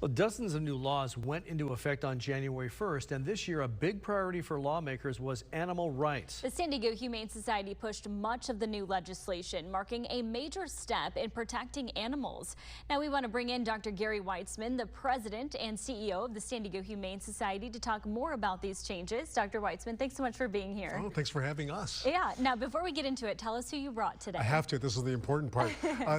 Well, dozens of new laws went into effect on January 1st, and this year a big priority for lawmakers was animal rights. The San Diego Humane Society pushed much of the new legislation, marking a major step in protecting animals. Now we want to bring in Dr. Gary Weitzman, the president and CEO of the San Diego Humane Society, to talk more about these changes. Dr. Weitzman, thanks so much for being here. Oh, thanks for having us. Yeah. Now, before we get into it, tell us who you brought today. I have to. This is the important part.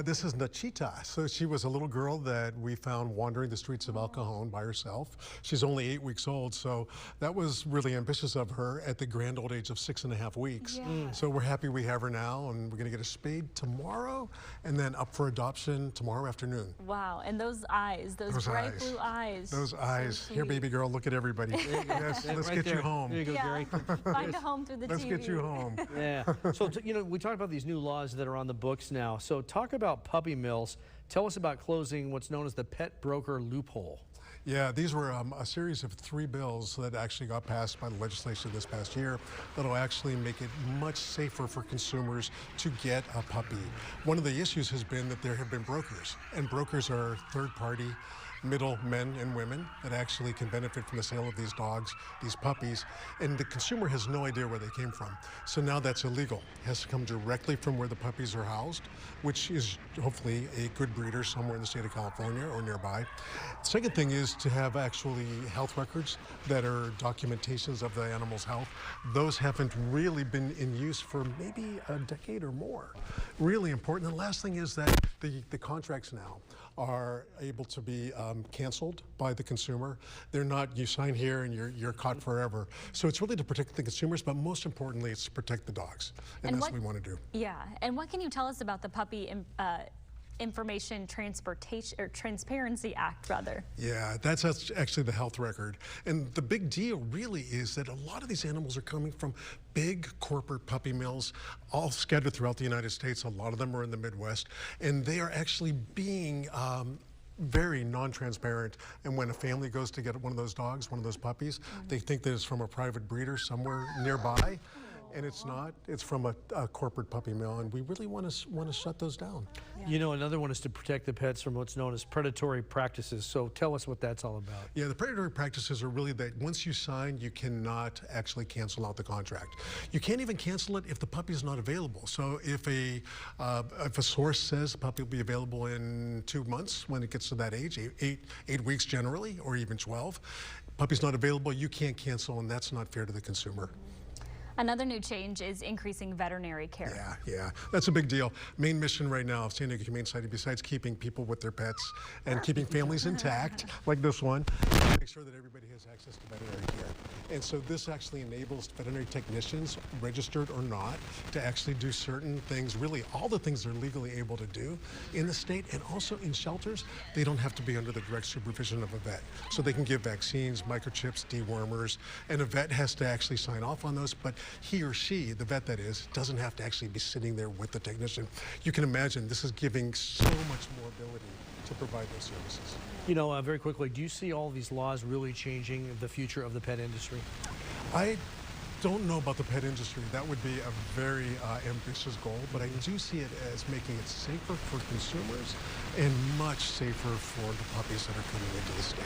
This is Nachita. So she was a little girl that we found wandering the streets of El Cajon by herself. She's only 8 weeks old, so that was really ambitious of her at the grand old age of 6.5 weeks. Yeah. So we're happy we have her now, and we're going to get a spayed tomorrow and then up for adoption tomorrow afternoon. Wow. And those eyes, those bright blue eyes. Those eyes. So here, baby girl, look at everybody. Yes, let's right get there. you home. There you go, Gary. Find a home through the Let's TV. get you home. Yeah. So, we talked about these new laws that are on the books now. So talk about puppy mills. Tell us about closing what's known as the pet broker loophole. Yeah, these were a series of 3 bills that actually got passed by the legislation this past year that'll actually make it much safer for consumers to get a puppy. One of the issues has been that there have been brokers, and brokers are third-party middle men and women that actually can benefit from the sale of these dogs, these puppies, and the consumer has no idea where they came from. So now that's illegal. It has to come directly from where the puppies are housed, which is hopefully a good breeder somewhere in the state of California or nearby. Second thing is to have actually health records that are documentations of the animal's health. Those haven't really been in use for maybe a decade or more. Really important. And the last thing is that the contracts now are able to be canceled by the consumer. They're not, you sign here and you're caught forever. So it's really to protect the consumers, but most importantly, it's to protect the dogs. And that's what we want to do. Yeah. And what can you tell us about the Puppy Information Transparency Act, rather? Yeah, that's actually the health record. And the big deal really is that a lot of these animals are coming from big corporate puppy mills, all scattered throughout the United States. A lot of them are in the Midwest, and they are actually being very non-transparent. And when a family goes to get one of those dogs, one of those puppies, they think that it's from a private breeder somewhere nearby. And it's not. It's from a corporate puppy mill, and we really want to shut those down. Yeah. You know, another one is to protect the pets from what's known as predatory practices. So tell us what that's all about. Yeah, the predatory practices are really that once you sign, you cannot actually cancel out the contract. You can't even cancel it if the puppy is not available. So if a source says the puppy will be available in 2 months when it gets to that age, eight weeks generally, or even 12, puppy's not available, you can't cancel, and that's not fair to the consumer. Another new change is increasing veterinary care. Yeah, that's a big deal. Main mission right now of San Diego Humane Society, besides keeping people with their pets and keeping families intact, like this one, make sure that everybody has access to veterinary care. And so this actually enables veterinary technicians, registered or not, to actually do certain things, really all the things they're legally able to do in the state, and also in shelters. They don't have to be under the direct supervision of a vet. So they can give vaccines, microchips, dewormers, and a vet has to actually sign off on those, but he or she, the vet that is, doesn't have to actually be sitting there with the technician. You can imagine this is giving so much more ability to provide those services. You know, very quickly, do you see all these laws really changing the future of the pet industry? I don't know about the pet industry. That would be a very ambitious goal, but I do see it as making it safer for consumers and much safer for the puppies that are coming into the state.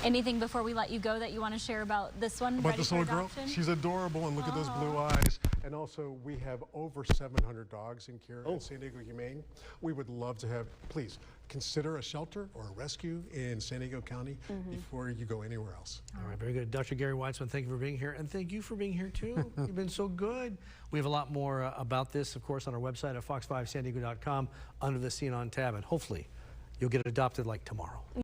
Anything before we let you go that you want to share about this one? About this little girl? She's adorable, and look at those blue eyes. And also, we have over 700 dogs in care at San Diego Humane. We would love to have, please, consider a shelter or a rescue in San Diego County before you go anywhere else. All right, very good. Dr. Gary Weitzman, thank you for being here, and thank you for being here, too. You've been so good. We have a lot more about this, of course, on our website at fox5sandiego.com under the Scene On tab, and hopefully you'll get adopted like tomorrow.